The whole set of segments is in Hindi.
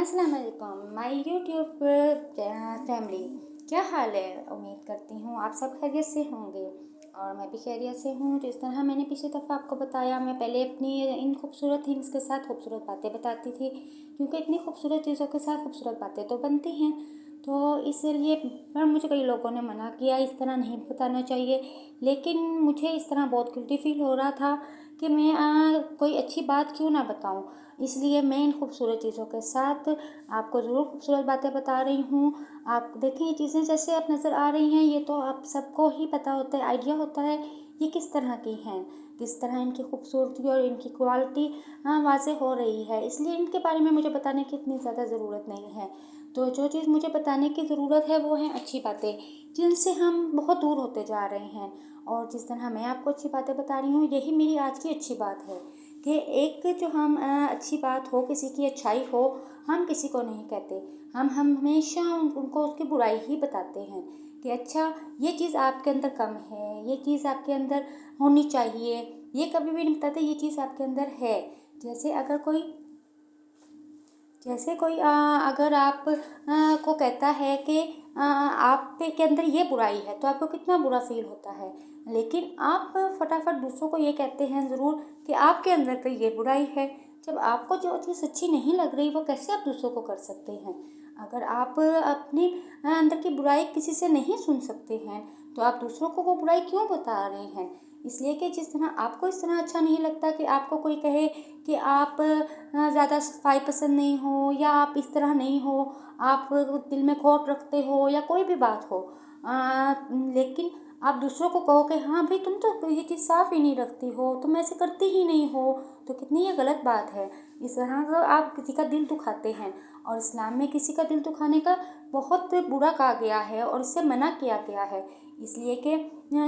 अस्सलाम वालेकुम माय यूट्यूब फैमिली। क्या हाल है? उम्मीद करती हूँ आप सब खैरियत से होंगे और मैं भी खैरियत से हूँ। जिस तरह मैंने पिछली दफ़ा आपको बताया, मैं पहले अपनी इन खूबसूरत थिंग्स के साथ खूबसूरत बातें बताती थी, क्योंकि इतनी खूबसूरत चीज़ों के साथ खूबसूरत बातें तो बनती हैं। तो इसलिए पर मुझे कई लोगों ने मना किया, इस तरह नहीं बताना चाहिए, लेकिन मुझे इस तरह बहुत गिल्टी फील हो रहा था कि मैं कोई अच्छी बात क्यों ना बताऊं। इसलिए मैं इन खूबसूरत चीज़ों के साथ आपको ज़रूर खूबसूरत बातें बता रही हूँ। आप देखें, ये चीज़ें जैसे आप नज़र आ रही हैं, ये तो आप सबको ही पता होता है, आइडिया होता है ये किस तरह की हैं, किस तरह इनकी खूबसूरती और इनकी क्वालिटी वाज़ेह हो रही है। इसलिए इनके बारे में मुझे बताने की इतनी ज़्यादा ज़रूरत नहीं है। तो जो चीज़ मुझे बताने की ज़रूरत है वो है अच्छी बातें, जिनसे हम बहुत दूर होते जा रहे हैं। और जिस तरह मैं आपको अच्छी बातें बता रही हूँ, यही मेरी आज की अच्छी बात है कि एक जो हम अच्छी बात हो, किसी की अच्छाई हो, हम किसी को नहीं कहते। हम हमेशा उनको उसकी बुराई ही बताते हैं कि अच्छा ये चीज़ आपके अंदर कम है, ये चीज़ आपके अंदर होनी चाहिए। ये कभी भी नहीं बताते ये चीज़ आपके अंदर है। जैसे कोई अगर आप को कहता है कि आप पे के अंदर ये बुराई है, तो आपको कितना बुरा फील होता है। लेकिन आप फटाफट दूसरों को ये कहते हैं ज़रूर कि आपके अंदर तो ये बुराई है। जब आपको जो चीज़ अच्छी नहीं लग रही, वो कैसे आप दूसरों को कर सकते हैं? अगर आप अपनी अंदर की बुराई किसी से नहीं सुन सकते हैं, तो आप दूसरों को वो बुराई क्यों बता रहे हैं? इसलिए कि जिस तरह आपको इस तरह अच्छा नहीं लगता कि आपको कोई कहे कि आप ज़्यादा सफाई पसंद नहीं हो, या आप इस तरह नहीं हो, आप दिल में खोट रखते हो, या कोई भी बात हो, लेकिन आप दूसरों को कहो कि हाँ भाई, तुम तो ये चीज़ साफ़ ही नहीं रखती हो, तुम ऐसे करती ही नहीं हो, तो कितनी ये गलत बात है। इस तरह का आप किसी का दिल दुखाते हैं, और इस्लाम में किसी का दिल दुखाने का बहुत बुरा कहा गया है और इससे मना किया गया है। इसलिए कि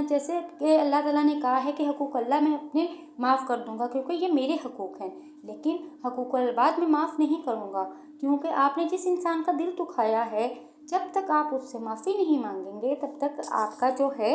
जैसे कि अल्लाह ताला ने कहा है कि हकूक़ अल्लाह मैं अपने माफ़ कर दूँगा, क्योंकि ये मेरे हकूक़ हैं, लेकिन हकूक़ अल इबाद मैं माफ़ नहीं करूँगा, क्योंकि आपने जिस इंसान का दिल दुखाया है, जब तक आप उससे माफ़ी नहीं मांगेंगे, तब तक आपका जो है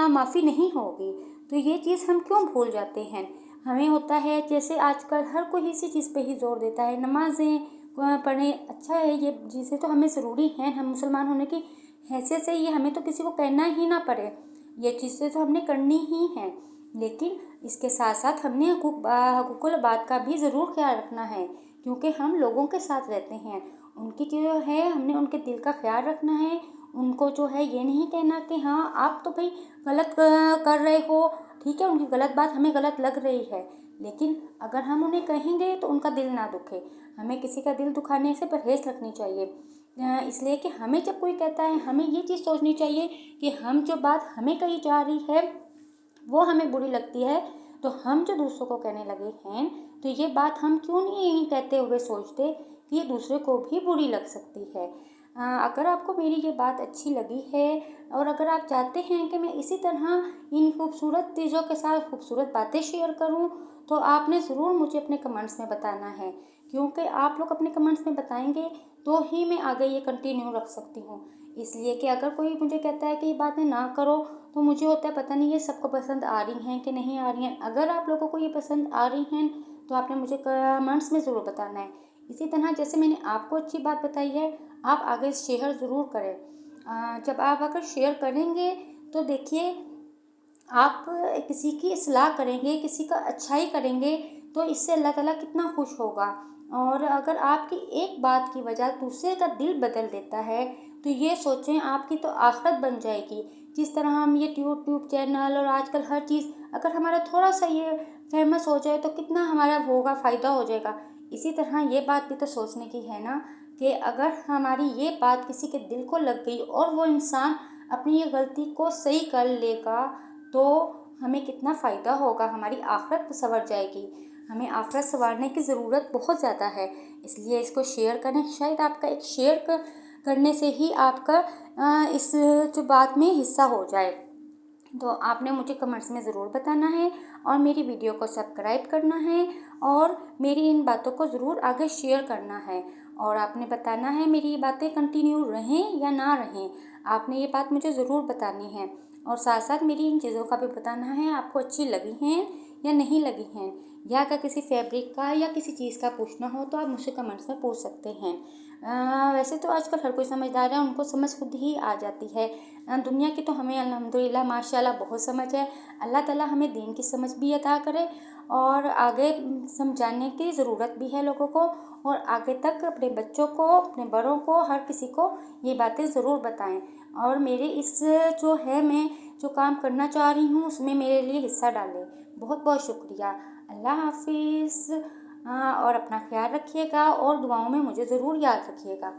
माफ़ी नहीं होगी। तो ये चीज़ हम क्यों भूल जाते हैं? हमें होता है, जैसे आजकल हर कोई इसी चीज़ पे ही ज़ोर देता है, नमाज़ें पढ़ें, अच्छा है, ये चीज़ें तो हमें ज़रूरी हैं, हम मुसलमान होने की हैसियत से ये हमें तो किसी को कहना ही ना पड़े, ये चीज़ें तो हमने करनी ही हैं। लेकिन इसके साथ साथ हमने हकूक़ुल इबाद का भी ज़रूर ख्याल रखना है, क्योंकि हम लोगों के साथ रहते हैं। उनकी जो है, हमने उनके दिल का ख्याल रखना है। उनको जो है ये नहीं कहना कि हाँ आप तो भाई गलत कर रहे हो, ठीक है, उनकी गलत बात हमें गलत लग रही है, लेकिन अगर हम उन्हें कहेंगे तो उनका दिल ना दुखे। हमें किसी का दिल दुखाने से परहेज़ रखनी चाहिए। इसलिए कि हमें जब कोई कहता है, हमें ये चीज़ सोचनी चाहिए कि हम जो बात हमें कही जा रही है वो हमें बुरी लगती है, तो हम जो दूसरों को कहने लगे हैं, तो ये बात हम क्यों नहीं कहते हुए सोचते कि ये दूसरे को भी बुरी लग सकती है। अगर आपको मेरी ये बात अच्छी लगी है, और अगर आप चाहते हैं कि मैं इसी तरह इन खूबसूरत चीज़ों के साथ खूबसूरत बातें शेयर करूं, तो आपने ज़रूर मुझे अपने कमेंट्स में बताना है, क्योंकि आप लोग अपने कमेंट्स में बताएंगे तो ही मैं आगे ये कंटिन्यू रख सकती हूँ। इसलिए कि अगर कोई मुझे कहता है कि ये बातें ना करो, तो मुझे होता है पता नहीं ये सबको पसंद आ रही हैं कि नहीं आ रही हैं। अगर आप लोगों को ये पसंद आ रही हैं, तो आपने मुझे कमेंट्स में ज़रूर बताना है। इसी तरह जैसे मैंने आपको अच्छी बात बताई है, आप आगे शेयर ज़रूर करें। जब आप अगर शेयर करेंगे, तो देखिए, आप किसी की इस्लाह करेंगे, किसी का अच्छाई करेंगे, तो इससे अल्लाह ताला कितना खुश होगा। और अगर आपकी एक बात की वजह दूसरे का दिल बदल देता है, तो ये सोचें आपकी तो आखिरत बन जाएगी। जिस तरह हम ये यूट्यूब चैनल और आजकल हर चीज़, अगर हमारा थोड़ा सा ये फेमस हो जाए, तो कितना हमारा होगा, फ़ायदा हो जाएगा। इसी तरह ये बात भी तो सोचने की है ना, कि अगर हमारी ये बात किसी के दिल को लग गई और वो इंसान अपनी ये गलती को सही कर लेगा, तो हमें कितना फ़ायदा होगा, हमारी आखिरत संवर जाएगी। हमें आखिरत संवारने की ज़रूरत बहुत ज़्यादा है। इसलिए इसको शेयर करें, शायद आपका एक शेयर करने से ही आपका इस जो बात में हिस्सा हो जाए। तो आपने मुझे कमेंट्स में ज़रूर बताना है, और मेरी वीडियो को सब्सक्राइब करना है, और मेरी इन बातों को ज़रूर आगे शेयर करना है, और आपने बताना है मेरी ये बातें कंटिन्यू रहें या ना रहें। आपने ये बात मुझे ज़रूर बतानी है, और साथ साथ मेरी इन चीज़ों का भी बताना है आपको अच्छी लगी हैं या नहीं लगी हैं, या अगर किसी फैब्रिक का या किसी चीज़ का पूछना हो तो आप मुझसे कमेंट्स में पूछ सकते हैं। वैसे तो आजकल हर कोई समझदार है, उनको समझ खुद ही आ जाती है। दुनिया की तो हमें अल्हम्दुलिल्लाह माशाल्लाह बहुत समझ है। अल्लाह ताला हमें दीन की समझ भी अता करे और आगे समझाने की ज़रूरत भी है लोगों को, और आगे तक अपने बच्चों को, अपने बड़ों को, हर किसी को ये बातें ज़रूर बताएं। और मेरे इस जो है, मैं जो काम करना चाह रही हूँ उसमें मेरे लिए हिस्सा डालें। बहुत बहुत शुक्रिया। अल्लाह हाफिज़। और अपना ख्याल रखिएगा और दुआओं में मुझे ज़रूर याद रखिएगा।